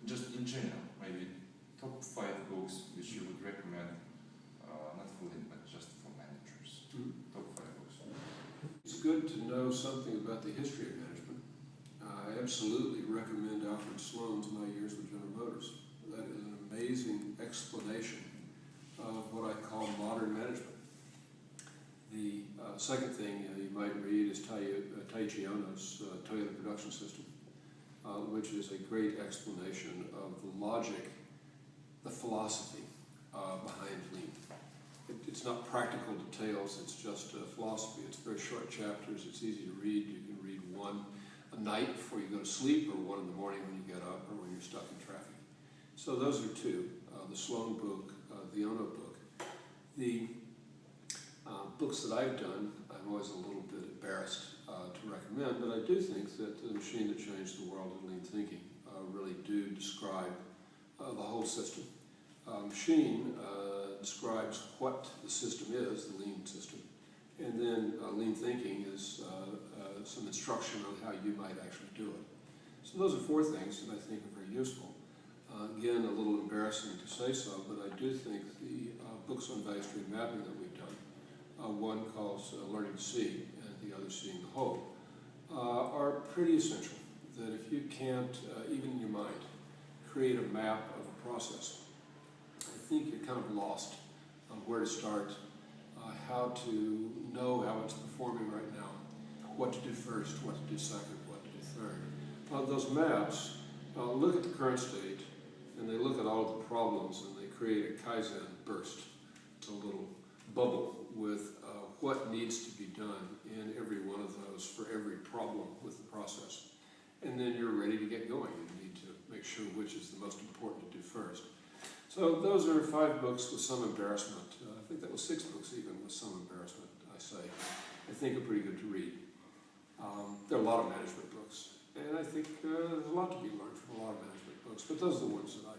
just in general, maybe top 5 books which you would recommend, not for lean, but just for managers. Top 5 books. It's good to know something about the history of management. I absolutely recommend Alfred Sloan's My Years with General Motors. That is an amazing explanation of what I call modern management. The second thing you might read is Taiichi Ohno's Toyota Production System, which is a great explanation of the logic, the philosophy behind lean. It's not practical details, it's just philosophy. It's very short chapters, it's easy to read. You can read one a night before you go to sleep, or one in the morning when you get up, or when you're stuck in traffic. So those are two, the Sloan book, the Ohno book. The books that I've done, I'm always a little bit embarrassed to recommend, but I do think that The Machine That Changed the World of Lean Thinking really do describe the whole system. Machine describes what the system is, the lean system, and then lean thinking is some instruction on how you might actually do it. So those are 4 things that I think are very useful. Again, a little embarrassing to say so, but I do think the books on value stream mapping that we've done, one calls Learning to See, and the other Seeing the Whole, are pretty essential. That if you can't, even in your mind, create a map of a process, I think you're kind of lost on where to start, how to know how it's performing right now, what to do first, what to do second, what to do third. Those maps look at the current state, and they look at all of the problems, and they create a Kaizen burst, a little bubble with what needs to be done in every one of those for every problem with the process. And then you're ready to get going. You need to make sure which is the most important to do first. So those are 5 books with some embarrassment. I think that was 6 books even with some embarrassment, I say. I think are pretty good to read. There are a lot of management books, and I think there's a lot to be learned from a lot of management books, but those are the ones that I